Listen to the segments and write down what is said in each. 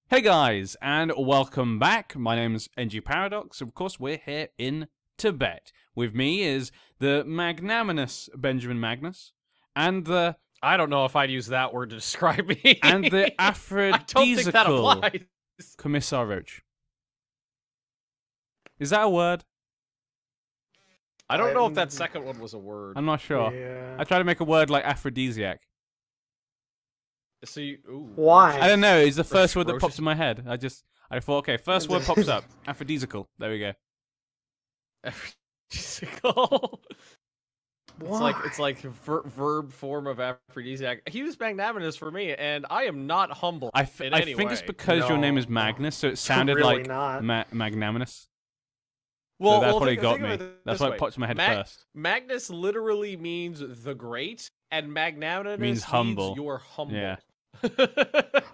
Hey guys, and welcome back. My name's NG Paradox. Of course, we're here in Tibet. With me is the magnanimous Benjamin Magnus, and the I don't know if I'd use that word to describe me. and the I don't think that aphrodisiacal applies. Commissar Roach. Is that a word? I don't know if that second one was a word. I'm not sure. Yeah. I tried to make a word like aphrodisiac. So you, ooh. Why? I don't know. It's the first word that Roach popped is- in my head. I thought, okay, first word pops up. Aphrodisiacal. There we go. Aphrodisiacal. Why? It's like verb form of aphrodisiac. He was magnanimous for me, and I am not humble. I in think any it's way. because your name No, is Magnus, so it sounded really like not. magnanimous. Well, So that's what think, it got think of me. it That's this why way. it popped in my head first. Magnus literally means the great, and magnanimous Means humble. You're humble. Yeah.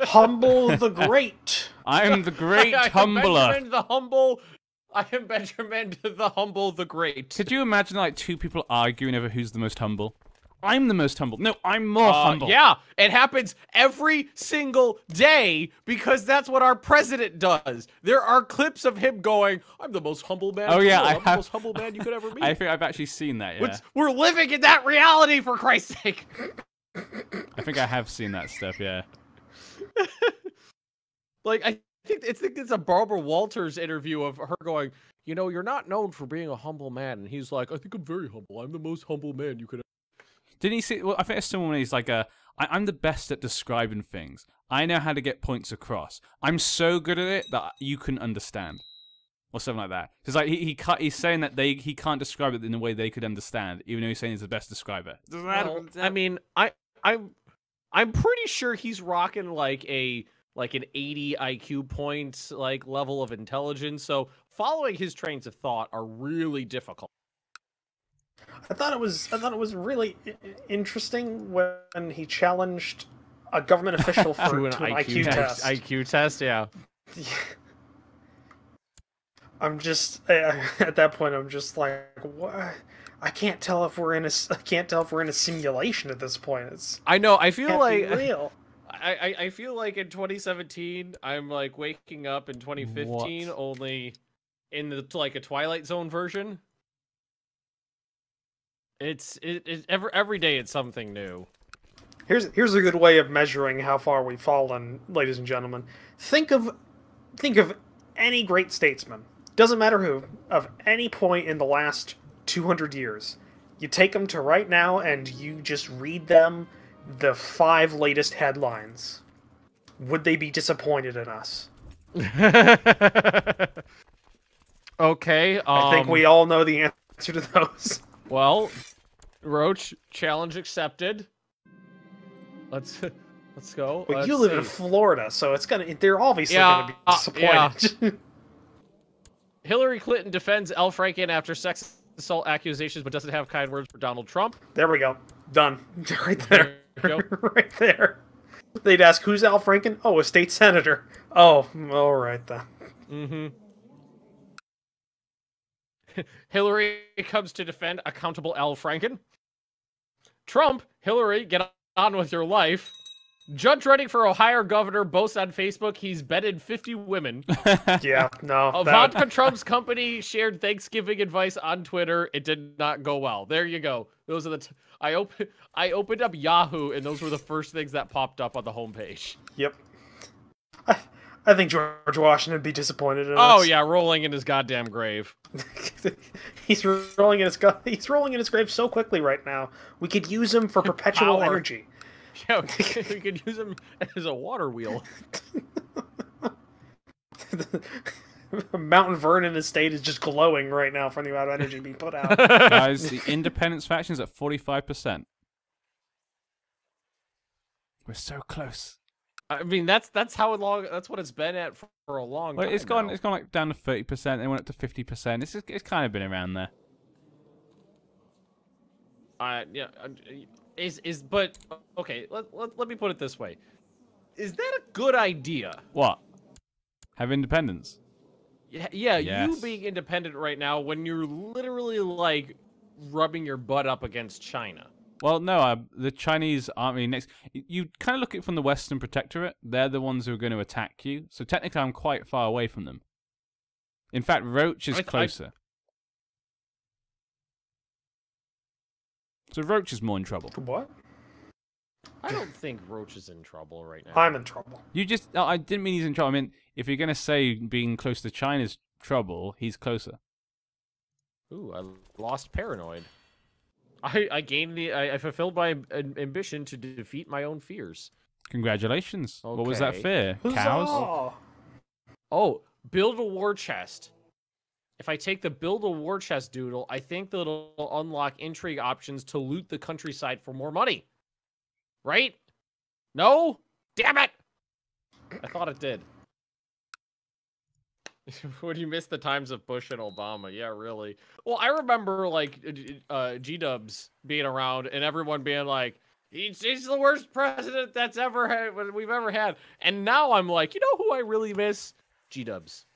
Humble the Great. I'm the great I am humbler. Benjamin the humble. I am Benjamin the humble, the great. Could you imagine like two people arguing over who's the most humble? I'm the most humble. No, I'm more humble. Yeah, it happens every single day because that's what our president does. There are clips of him going, "I'm the most humble man." Oh yeah, I'm I the have. most humble man you could ever meet. I think I've actually seen that. Yeah, We're living in that reality, for Christ's sake. I think I have seen that stuff. Yeah. Like I think it's a Barbara Walters interview of her going, "You know, you're not known for being a humble man," and he's like, "I think I'm very humble. I'm the most humble man you could ever." Didn't he see? Well, I think it's someone when he's like, I'm the best at describing things. I know how to get points across. I'm so good at it that you can understand, or something like that. Because like he's saying that he can't describe it in a way they could understand, even though he's saying he's the best describer. Well, I mean, I'm pretty sure he's rocking like an 80 IQ points like level of intelligence. So following his trains of thought are really difficult. I thought it was really interesting when he challenged a government official to an IQ test. IQ test, yeah. I'm just at that point. I'm just like, what? I can't tell if we're in a simulation at this point. I know. I feel Can't like be real. I feel like in 2017, I'm like waking up in 2015 What? only in the like a Twilight Zone version. It's every day it's something new. Here's a good way of measuring how far we've fallen, ladies and gentlemen. Think of any great statesman, doesn't matter who, of any point in the last 200 years. You take them to right now and you just read them the 5 latest headlines. Would they be disappointed in us? Okay. I think we all know the answer to those. Well, Roach, challenge accepted. Let's go. Well, Let's you live see. in Florida, so they're obviously gonna be disappointed. Hillary Clinton defends Al Franken after sex assault accusations, but doesn't have kind words for Donald Trump. There we go. Done. Right there. There we go. Right there. They'd ask, who's Al Franken? Oh, a state senator. Oh, all right then. Mm-hmm. Hillary comes to defend accountable Al Franken. Trump, Hillary, get on with your life. Judge running for Ohio governor boasts on Facebook he's bedded 50 women. Yeah, no. Ivanka Trump's company shared Thanksgiving advice on Twitter. It did not go well. There you go. Those are the. I opened up Yahoo, and those were the first things that popped up on the homepage. Yep. I think George Washington would be disappointed in us. Oh yeah, rolling in his goddamn grave. He's rolling in his grave so quickly right now. We could use him for perpetual Power. energy. Yeah, we could use him as a water wheel. Mountain Vernon estate is just glowing right now from the amount of energy being put out. Guys, the independence faction's at 45%. We're so close. I mean, that's how long. That's what it's been at for a long Well, time. it's gone now. like down to 30%, then went up to 50%. It's kind of been around there. Yeah. But okay. Let me put it this way. Is that a good idea? What? Have independence? Yeah. Yes. You being independent right now when you're literally like rubbing your butt up against China. Well, no, the Chinese army next. You kind of look at it from the Western Protectorate. They're the ones who are going to attack you. So technically, I'm quite far away from them. In fact, Roach is closer. So Roach is more in trouble. What? I don't think Roach is in trouble right now. I'm in trouble. You just... No, I didn't mean he's in trouble. I mean, if you're going to say being close to China's trouble, he's closer. Ooh, I lost Paranoid. I fulfilled my ambition to defeat my own fears. Congratulations. Okay. What was that fear? Huzzah! Cows? Oh, build a war chest. If I take the build a war chest doodle, I think that it'll unlock intrigue options to loot the countryside for more money. Right? No? Damn it! I thought it did. When you miss the times of Bush and Obama, yeah, really. Well, I remember like G-dubs being around and everyone being like, he's the worst president we've ever had. And now I'm like, you know who I really miss? G-dubs.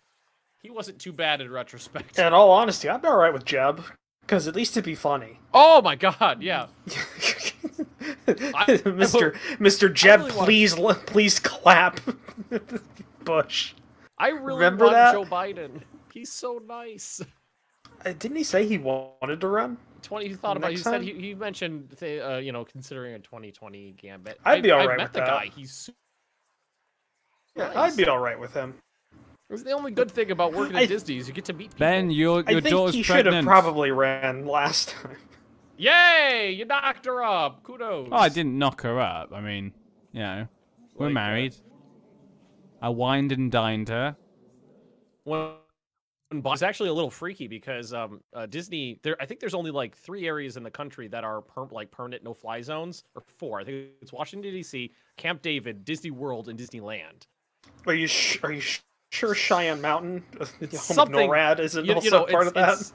He wasn't too bad in retrospect. In all honesty, I'd be alright with Jeb, because at least it'd be funny. Oh my god, yeah. Mr. Jeb, really please clap. Bush. I really Remember want that? Joe Biden. He's so nice. Didn't he say he wanted to run? He thought about. He Next said time? he mentioned, considering a 2020 gambit. I'd be alright I met with the that. guy. He's Yeah, nice. I'd be alright with him. It's the only good thing about working at Disney is you get to meet people. Ben, your I think daughter's he should have pregnant. probably ran last time. Yay! You knocked her up. Kudos. Oh, I didn't knock her up. I mean, you know, we're Like, married. I wined and dined her. It's actually a little freaky because Disney. I think there's only like 3 areas in the country that are permanent no-fly zones, or 4. I think it's Washington D.C., Camp David, Disney World, and Disneyland. Are you sure Cheyenne Mountain, home of Something- NORAD, isn't also part of that?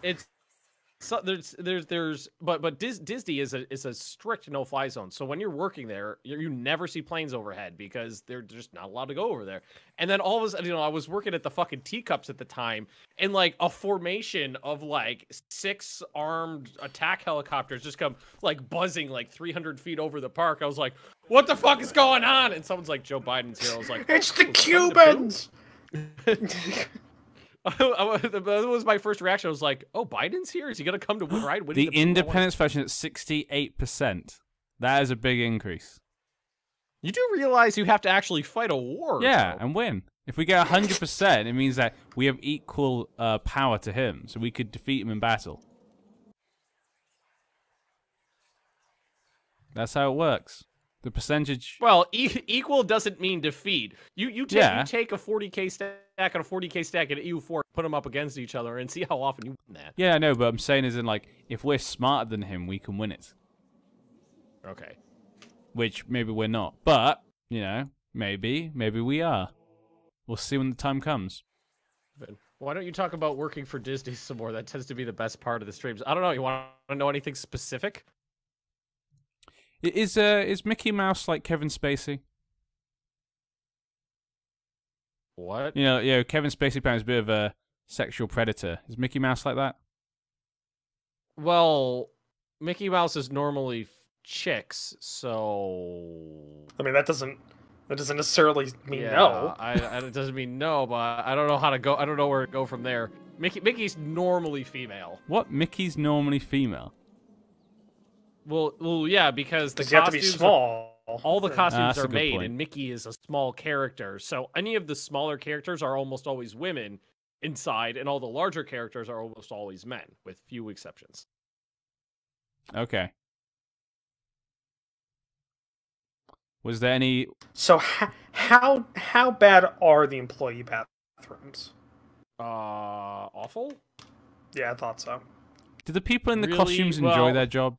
But Disney is a strict no-fly zone. So when you're working there, you never see planes overhead because they're just not allowed to go over there. And then all of a sudden, I was working at the fucking Teacups at the time, and like a formation of like 6 armed attack helicopters just come like buzzing like 300 feet over the park. I was like, "What the fuck is going on?" And someone's like, "Joe Biden's here." I was like, It's the "Oh, Cubans! That was my first reaction. I was like, "Oh, Biden's here. Is he gonna come to ride?" The independence faction at 68%. That is a big increase. You do realize you have to actually fight a war. Yeah, though. and win. If we get 100%, it means that we have equal power to him, so we could defeat him in battle. That's how it works. The percentage. Well, equal doesn't mean defeat. You take a 40k stack and a 40k stack and an EU4, put them up against each other, and see how often you win that. Yeah, I know, but I'm saying is in like, if we're smarter than him, we can win it. Okay. Which maybe we're not, but you know, maybe we are. We'll see when the time comes. Why don't you talk about working for Disney some more? That tends to be the best part of the streams. I don't know. You want to know anything specific? Is Mickey Mouse like Kevin Spacey? What? You know, Kevin Spacey apparently is a bit of a sexual predator. Is Mickey Mouse like that? Well, Mickey Mouse is normally chicks, so. I mean, that doesn't necessarily mean Yeah, no. it doesn't mean no, but I don't know how to go. I don't know where to go from there. Mickey's normally female. What? Mickey's normally female? Well, yeah, because the Because you have to be costumes small. all the costumes that's a are good made, point. and Mickey is a small character. So any of the smaller characters are almost always women inside, and all the larger characters are almost always men, with few exceptions. Okay. Was there any? So how bad are the employee bathrooms? Awful? Yeah, I thought so. Did the people in the Really? costumes enjoy Well- their job?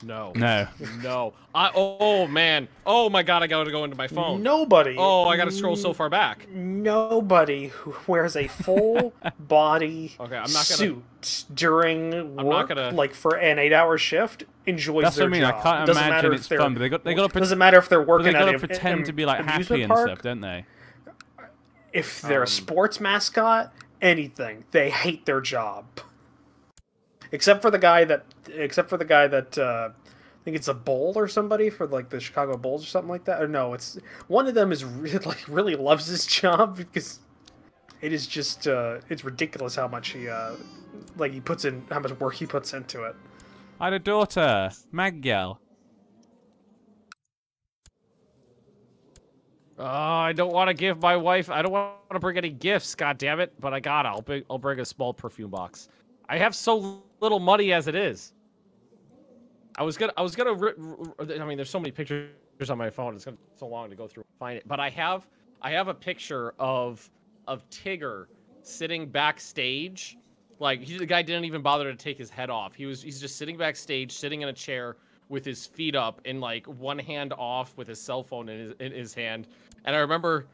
No. No. No. Oh man. Oh my god, I gotta go into my phone. Nobody. Oh, I gotta scroll so far back. Nobody who wears a full body Okay, I'm not gonna. suit during not work, gonna- like for an 8-hour shift, enjoys That's their what I mean. job. I can't Doesn't imagine matter it's if they're, fun, but they got to doesn't matter if they're But working they gotta at pretend to be like happy amusement and park, stuff, don't they? If they're a sports mascot, anything, they hate their job. Except for the guy that think it's a Bull or somebody for like the Chicago Bulls or something like that. Or no, it's one of them is like really loves his job because it is just it's ridiculous how much he like he puts in, how much work he puts into it. I had a daughter, Magyel. I don't want to give my wife. I don't want to bring any gifts. God damn it! But I gotta. I'll bring a small perfume box. I have so little money as it is. I was gonna. I mean, there's so many pictures on my phone. It's gonna take so long to go through and find it. But I have a picture of Tigger sitting backstage. Like the guy didn't even bother to take his head off. He's just sitting backstage, sitting in a chair with his feet up and like one hand off with his cell phone in his hand. And I remember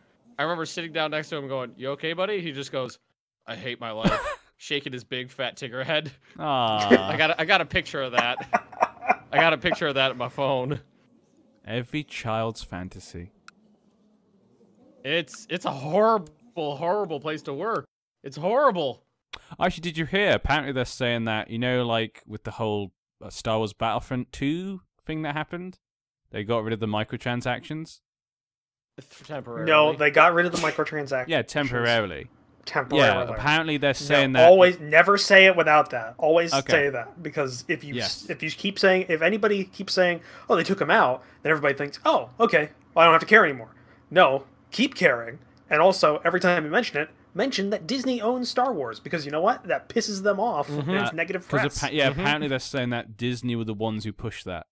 sitting down next to him going, "You okay, buddy?" He just goes, "I hate my life," shaking his big fat Tigger head. Aww. I got a picture of that. I got a picture of that on my phone. Every child's fantasy. It's a horrible place to work. It's horrible. Actually, did you hear? Apparently they're saying that, like with the whole Star Wars Battlefront 2 thing that happened, they got rid of the microtransactions. Temporarily. No, they got rid of the microtransactions. Yeah, temporarily. Temporarily. Yeah, apparently they're saying that. Always, never say it without that. Always Okay. say that, because if you keep saying, if anybody keeps saying, "Oh, they took him out," then everybody thinks, "Oh, okay, well, I don't have to care anymore." No, keep caring, and also every time you mention it, mention that Disney owns Star Wars, because you know what? That pisses them off. And it's negative press. Apparently they're saying that Disney were the ones who pushed that.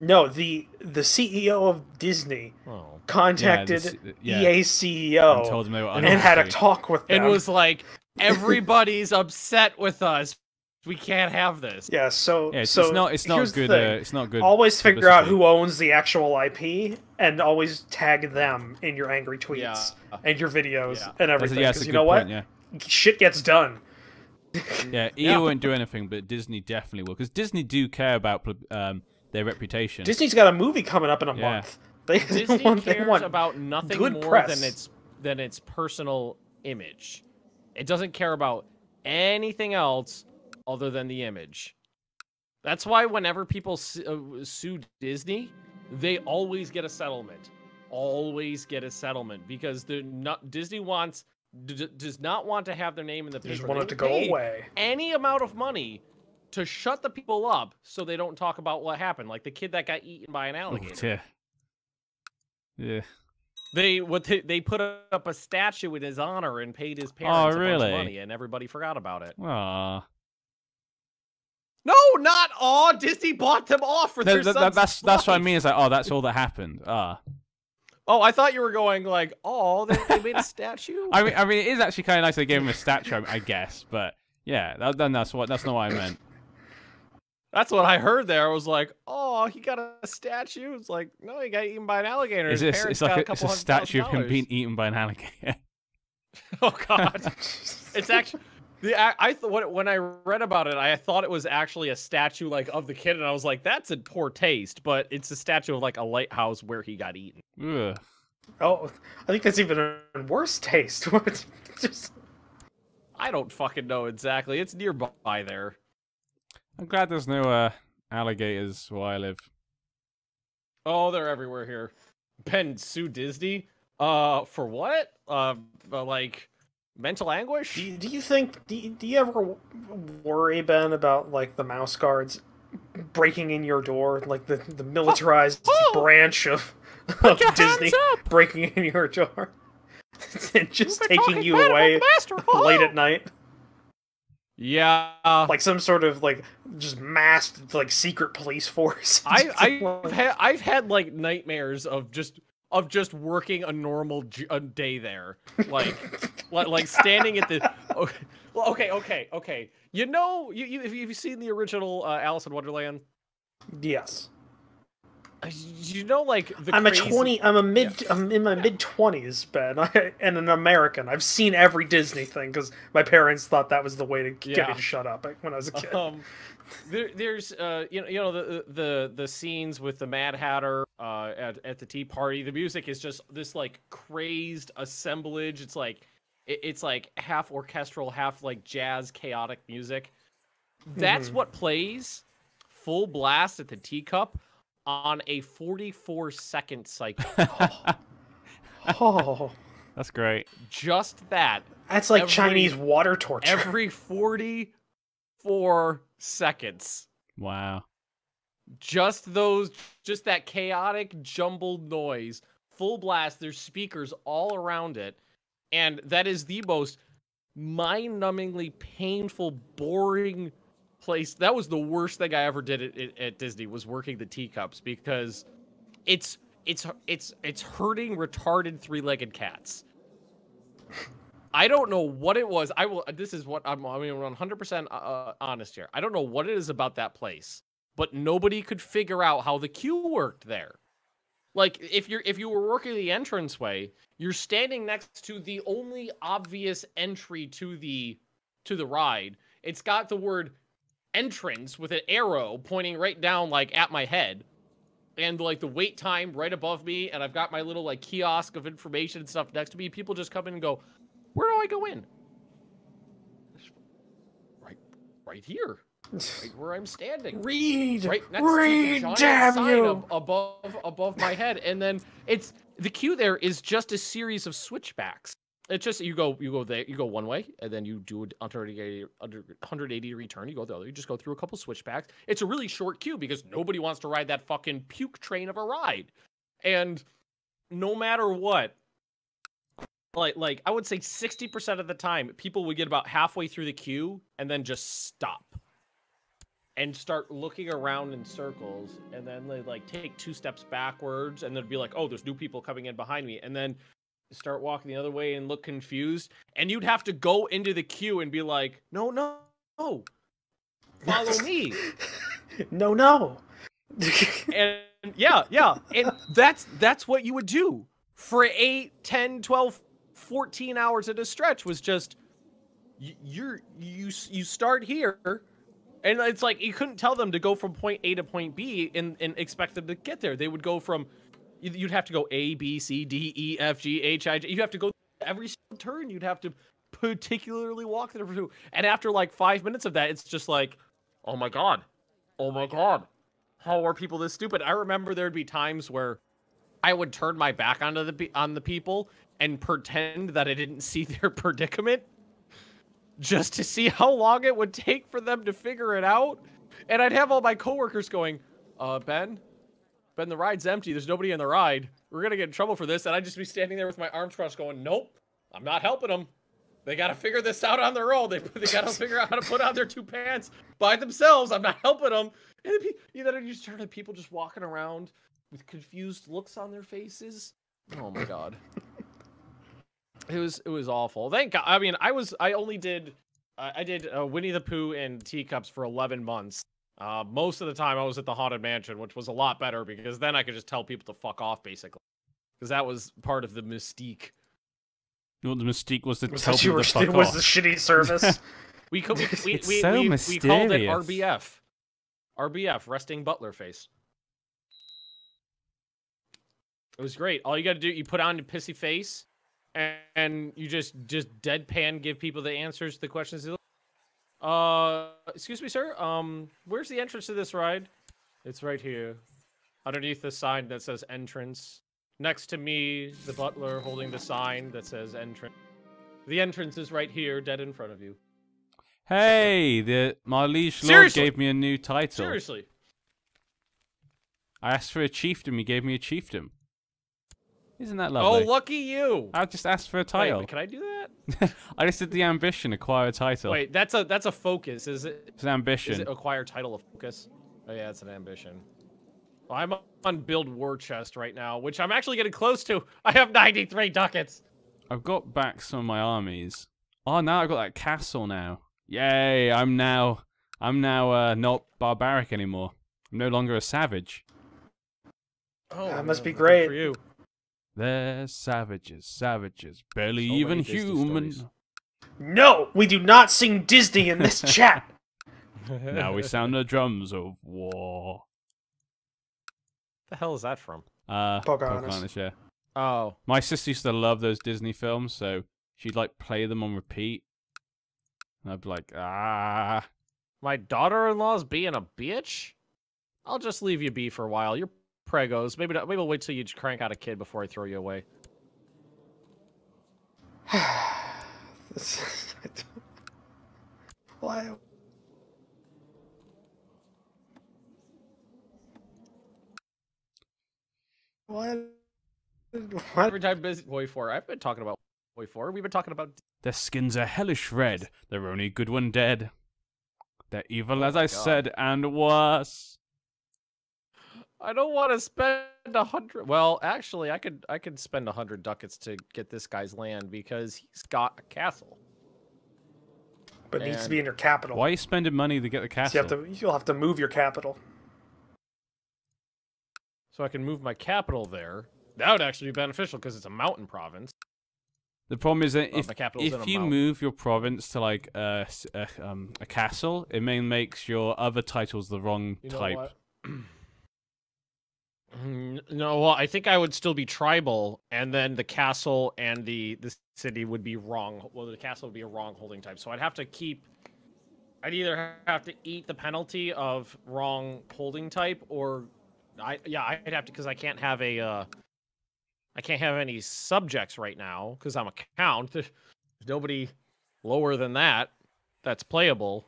No, the CEO of Disney contacted EA CEO and told them they were and had a talk with them. And was like, "Everybody's upset with us. We can't have this." Yeah, so it's not good. It's not good. Always figure out who owns the actual IP, and always tag them in your angry tweets and your videos and everything. Because you know what? Shit gets done. Yeah, EA won't do anything, but Disney definitely will, because Disney do care about their reputation. Disney's got a movie coming up in a month. Disney cares about nothing more press. than its personal image. It doesn't care about anything else other than the image. That's why whenever people sue Disney, they always get a settlement. Always get a settlement, because Disney does not want to have their name in the paper. They just want it to go away. Any amount of money to shut the people up so they don't talk about what happened, like the kid that got eaten by an alligator. Yeah. They put up a statue in his honor and paid his parents a bunch of money, and everybody forgot about it. Aww. No, not aw. Disney bought them off for their son's That's what I mean. It's like, that's all that happened. Oh, I thought you were going like, oh, they made a statue. I mean, it is actually kind of nice they gave him a statue, I guess. But yeah, that's not what I meant. That's what I heard there. I was like, oh, he got a statue. It's like, no, he got eaten by an alligator. It's like a statue of him being eaten by an alligator. Oh God, it's actually. When I read about it, I thought it was actually a statue like of the kid, and I was like, that's in poor taste. But it's a statue of like a lighthouse where he got eaten. Ugh. Oh, I think that's even in worse taste. I don't fucking know exactly. It's nearby there. I'm glad there's no alligators where I live. Oh, they're everywhere here. Ben, sue Disney? For what? Like mental anguish? Do you think? Do you ever worry, Ben, about like the mouse guards breaking in your door, like the militarized branch of Disney breaking in your door and just taking you away late at night? Yeah, like some sort of like just masked like secret police force. I've had like nightmares of just working a normal day there, like standing at the. Okay. You know, have you seen the original Alice in Wonderland? Yes. You know, like I'm in my mid-20s, Ben, and an American. I've seen every Disney thing because my parents thought that was the way to get me to shut up when I was a kid. There's the scenes with the Mad Hatter at the tea party. The music is just this like crazed assemblage. It's like half orchestral, half like jazz chaotic music. That's what plays full blast at the teacup on a 44-second cycle. Oh, That's great. Just that. that's like Chinese water torture. Every 44 seconds. Wow. Just that chaotic, jumbled noise. Full blast. There's speakers all around it. And that is the most mind-numbingly painful, boring place. That was the worst thing I ever did at Disney, was working the teacups, because it's hurting retarded three-legged cats. I don't know what it was. This is what I'm 100% honest here. I don't know what it is about that place, but nobody could figure out how the queue worked there. Like, if you were working the entranceway, you're standing next to the only obvious entry to the ride. It's got the word entrance with an arrow pointing right down, like, at my head. And, like, the wait time right above me, and I've got my little, like, kiosk of information and stuff next to me. People just come in and go, where do I go in? Right here. Right where I'm standing. Read! Right next Read, to the giant damn sign you! above my head. And then the queue there is just a series of switchbacks. It's just, you go there, you go one way, and then you do a 180 return, you go the other, you just go through a couple switchbacks. It's a really short queue because nobody wants to ride that fucking puke train of a ride. And no matter what, like I would say 60% of the time, people would get about halfway through the queue and then just stop and start looking around in circles, and then they like take 2 steps backwards, and then be like, oh, there's new people coming in behind me, and then start walking the other way and look confused, and you'd have to go into the queue and be like, no, follow me. No. And yeah, and that's what you would do for 8, 10, 12, 14 hours at a stretch, was just you start here, and it's like you couldn't tell them to go from point A to point B and expect them to get there. They would go from, you'd have to go A, B, C, D, E, F, G, H, I, J. You have to go every single turn. You'd have to particularly walk through. And after like 5 minutes of that, it's just like, oh my god, how are people this stupid? I remember there'd be times where I would turn my back on the people and pretend that I didn't see their predicament, just to see how long it would take for them to figure it out. And I'd have all my coworkers going, Ben, the ride's empty. There's nobody in the ride. We're going to get in trouble for this. And I'd just be standing there with my arms crossed going, nope, I'm not helping them. They got to figure this out on their own. They got to figure out how to put on their 2 pants by themselves. I'm not helping them. And then you started people just walking around with confused looks on their faces. Oh my god. It was awful. Thank God. I mean, I did Winnie the Pooh and teacups for 11 months. Most of the time I was at the Haunted Mansion, which was a lot better because then I could just tell people to fuck off, basically. Because that was part of the mystique. You know what the mystique was? To Was tell that people to fuck was off. the shitty service? We called it mysterious. RBF. RBF, resting butler face. It was great. All you got to do, you put on your pissy face, and you just deadpan give people the answers to the questions. Excuse me, sir. Where's the entrance to this ride? It's right here, underneath the sign that says entrance. Next to me, the butler holding the sign that says entrance. The entrance is right here, dead in front of you. Hey, my liege lord Seriously? gave me a new title. Seriously. I asked for a chiefdom, he gave me a chiefdom. Isn't that Oh, lovely? lucky you. I just asked for a title. Wait, can I do that? I just did the ambition, acquire a title. Wait, that's a focus, is it? It's an ambition. Is it acquire title of focus? Oh yeah, it's an ambition. Well, I'm on build war chest right now, which I'm actually getting close to. I have 93 ducats. I've got back some of my armies. Oh, now I've got that castle now. Yay! I'm now not barbaric anymore. I'm no longer a savage. Oh, that must be good great. for you. They're savages, barely So even many Disney human. stories. No, we do not sing Disney in this chat. Now we sound the drums of war. The hell is that from? Pocahontas. Yeah. Oh. My sister used to love those Disney films, so she'd like play them on repeat. And I'd be like, ah. My daughter-in-law's being a bitch? I'll just leave you be for a while. You're pregos. Maybe we'll wait till you crank out a kid before I throw you away. Why? What? Every time busy boy 4. I've been talking about boy 4. We've been talking about. Their skins are hellish red. They're only good when dead. They're evil as my I God. said, and worse. I don't want to spend 100. Well, actually, I could spend 100 ducats to get this guy's land because he's got a castle. But it needs to be in your capital. Why are you spending money to get the castle? So you'll have to move your capital. So I can move my capital there. That would actually be beneficial because it's a mountain province. The problem is that my capital's in a if you mountain. move your province to like a castle, it makes your other titles the wrong You know type. what? No, well, I think I would still be tribal, and then the castle and the city would be wrong. Well, the castle would be a wrong holding type, so I'd have to keep. I'd either have to eat the penalty of wrong holding type, or I'd have to because I can't have a. I can't have any subjects right now because I'm a count. There's nobody lower than that that's playable.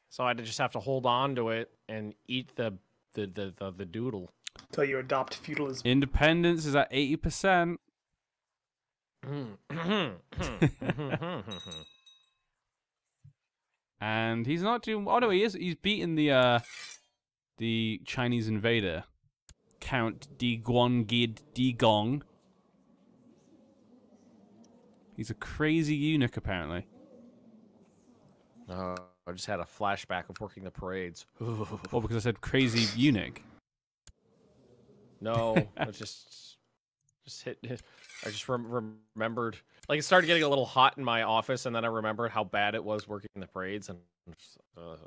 So I'd just have to hold on to it and eat the doodle. Until you adopt feudalism. Independence is at 80%. And he's not doing. Oh no, he is. He's beaten the Chinese invader, Count Digong. He's a crazy eunuch, apparently. I just had a flashback of working the parades. Well, because I said crazy eunuch. No, I just hit. I just remembered. Like, it started getting a little hot in my office, and then I remembered how bad it was working the parades, and those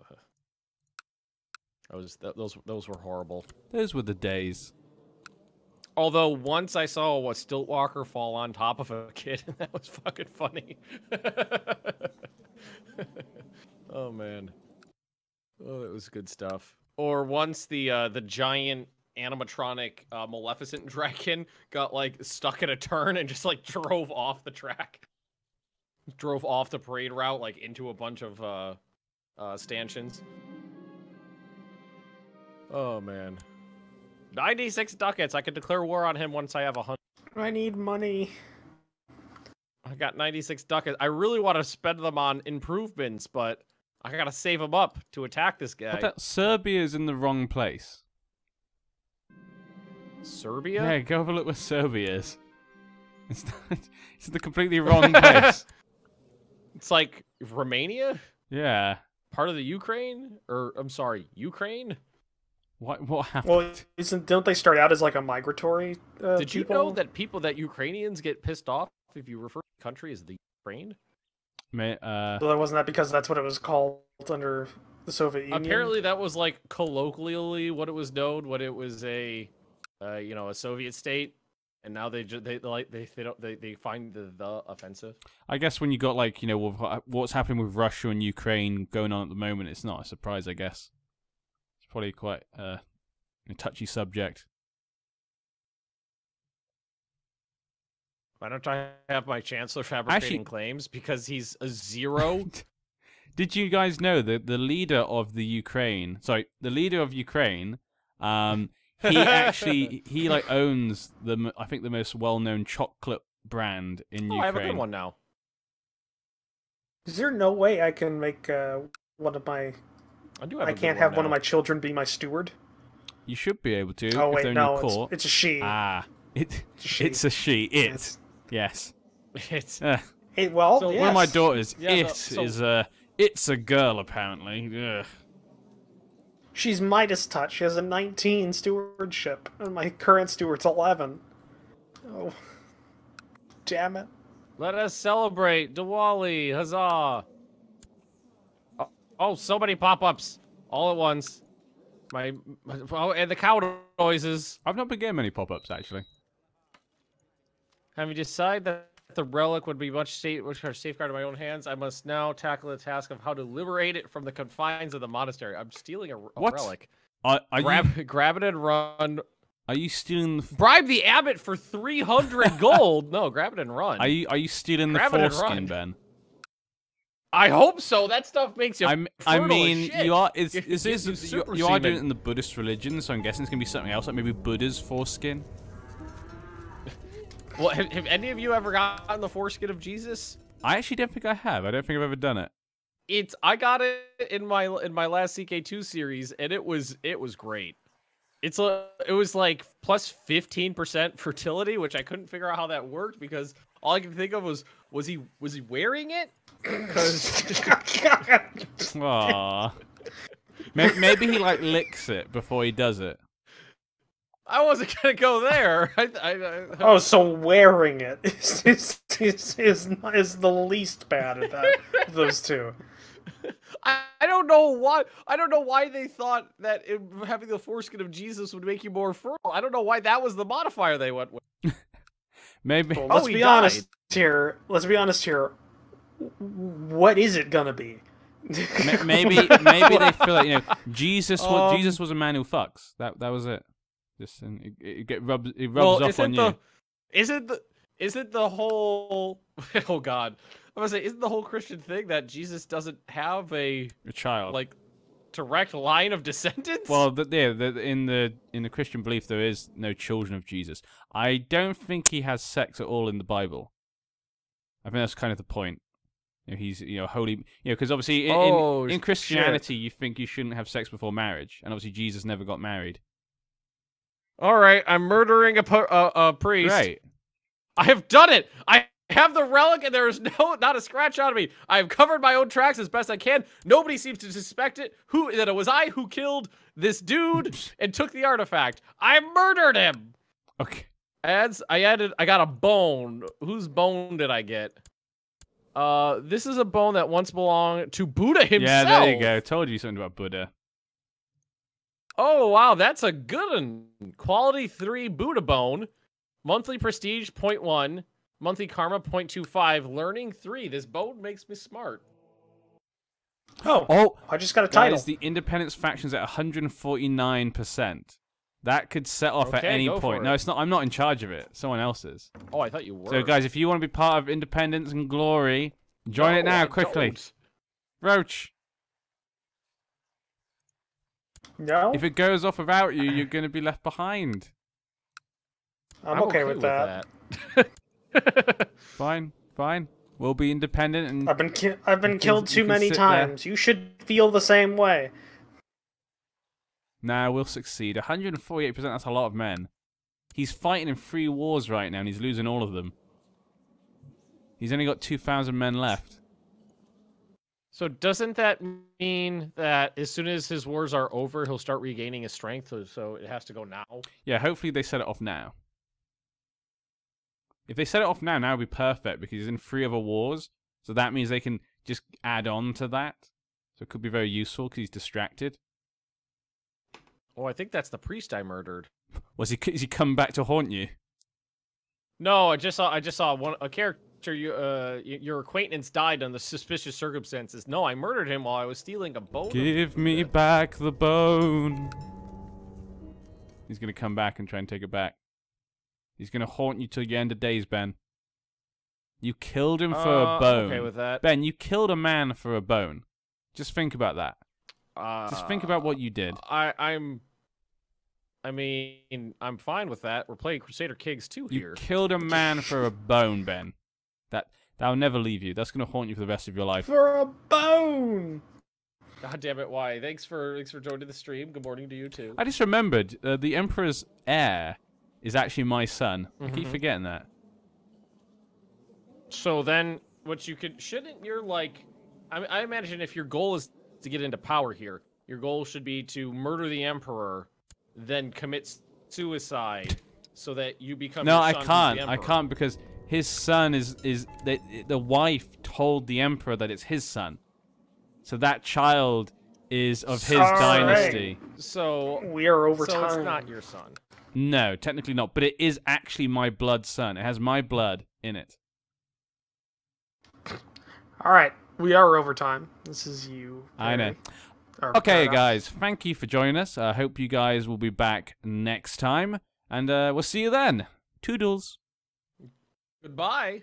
were horrible. Those were the days. Although once I saw a stilt walker fall on top of a kid, and that was fucking funny. Oh man, oh, that was good stuff. Or once the giant animatronic Maleficent dragon got like stuck in a turn and just like drove off the track, drove off the parade route like into a bunch of stanchions. Oh man, 96 ducats. I could declare war on him once I have 100. I need money. I got 96 ducats. I really want to spend them on improvements, but I gotta save them up to attack this guy. But that Serbia's in the wrong place. Serbia? Yeah, go have a look where Serbia is. It's the completely wrong place. It's like Romania? Yeah. Part of the Ukraine? Or, I'm sorry, Ukraine? What happened? Well, don't they start out as like a migratory Did you people? know that Ukrainians get pissed off if you refer to the country as the Ukraine? Well, wasn't that because that's what it was called under the Soviet Union? Apparently that was like colloquially what it was known when it was a Soviet state, and now they find the offensive. I guess when you got like what's happening with Russia and Ukraine going on at the moment, it's not a surprise. I guess it's probably quite a touchy subject. Why don't I have my chancellor fabricating claims because he's a zero? Did you guys know that the leader of Ukraine, he actually like owns I think the most well-known chocolate brand in Ukraine. I have a good one now. Is there no way I can make one of my? I can't have one of my children be my steward. You should be able to. Oh if wait, they're in no, your court. it's a she. It's a she. Yes. It's well, So one of my daughters. Yeah, It's a girl apparently. Ugh. She's Midas touch. She has a 19 stewardship, and my current steward's 11. Oh, damn it! Let us celebrate Diwali! Huzzah! Oh, so many pop-ups all at once. And the cow noises. I've not been getting many pop-ups actually. Having decided that the relic would be much safeguarded in my own hands, I must now tackle the task of how to liberate it from the confines of the monastery. I'm stealing a relic. Grab it and run. Are you stealing? Bribe the abbot for 300 gold. No, grab it and run. Are you stealing the Grab it and foreskin, run. Ben? I hope so. That stuff makes you. I mean, shit. you are. Gives you super You are doing semen. it in the Buddhist religion, so I'm guessing it's gonna be something else, like maybe Buddha's foreskin. Well, have any of you ever gotten the foreskin of Jesus? I actually don't think I have. I don't think I've ever done it. I got it in my last CK2 series, and it was great. It was like plus 15% fertility, which I couldn't figure out how that worked because all I could think of was he wearing it? Because Aww. Maybe he like licks it before he does it. I wasn't gonna go there. Oh, so wearing it is the least bad of that of those two. I don't know why. I don't know why they thought that having the foreskin of Jesus would make you more fertile. I don't know why that was the modifier they went with. Maybe. Well, let's be honest here. What is it gonna be? maybe they feel like Jesus. Jesus was a man who fucks. That was it. Just it rubs off on you. Isn't the whole oh god, I'm gonna say isn't the whole Christian thing that Jesus doesn't have a child like direct line of descendants? Well, in the Christian belief there is no children of Jesus. I don't think he has sex at all in the Bible. I think that's kind of the point. He's holy. Because obviously in Christianity you think you shouldn't have sex before marriage, and obviously Jesus never got married. All right, I'm murdering a priest. Right. I have done it. I have the relic, and there is not a scratch on me. I have covered my own tracks as best I can. Nobody seems to suspect that it was I who killed this dude and took the artifact. I murdered him. Okay. I got a bone. Whose bone did I get? This is a bone that once belonged to Buddha himself. Yeah, there you go. Told you something about Buddha. Oh, wow, that's a good one. Quality 3 Buddha bone. Monthly prestige 0.1. Monthly karma 0.25. Learning 3. This bone makes me smart. Oh, I just got a title. Guys, the independence faction's at 149%. That could set off at any point. No, it's not. I'm not in charge of it. Someone else is. Oh, I thought you were. So, guys, if you want to be part of independence and glory, join it now, quickly. Don't. Roach. No? If it goes off without you, you're going to be left behind. I'm okay with that. Fine. We'll be independent, and I've been killed too many times. You should feel the same way. Nah, we'll succeed. 148%, that's a lot of men. He's fighting in 3 wars right now, and he's losing all of them. He's only got 2,000 men left. So doesn't that mean that as soon as his wars are over, he'll start regaining his strength, so it has to go now? Yeah, hopefully they set it off now. If they set it off now would be perfect, because he's in 3 other wars, so that means they can just add on to that. So it could be very useful, because he's distracted. Oh, I think that's the priest I murdered. Is he come back to haunt you? No, I just saw a character. Your acquaintance died under suspicious circumstances. No, I murdered him while I was stealing a bone. Give me back the bone. He's gonna come back and try and take it back. He's gonna haunt you till the end of days, Ben. You killed him for a bone. Okay with that. Ben, you killed a man for a bone. Just think about that. Just think about what you did. I'm fine with that. We're playing Crusader Kings 2 here. You killed a man for a bone, Ben. That'll never leave you. That's gonna haunt you for the rest of your life. For a bone. God damn it! Why? Thanks for joining the stream. Good morning to you too. I just remembered the Emperor's heir is actually my son. I keep forgetting that. So then, shouldn't your I imagine if your goal is to get into power here, your goal should be to murder the Emperor, then commit suicide, so that you become. No, your son who's the Emperor. I can't because his son is the wife told the Emperor that it's his son, so that child is of his dynasty. So we are over time. So it's not your son. No, technically not, but it is actually my blood son. It has my blood in it. All right, we are over time. This is you. I know. Okay, paradox. guys, thank you for joining us. I hope you guys will be back next time, and we'll see you then. Toodles. Goodbye.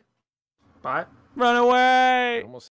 Bye. Run away! Almost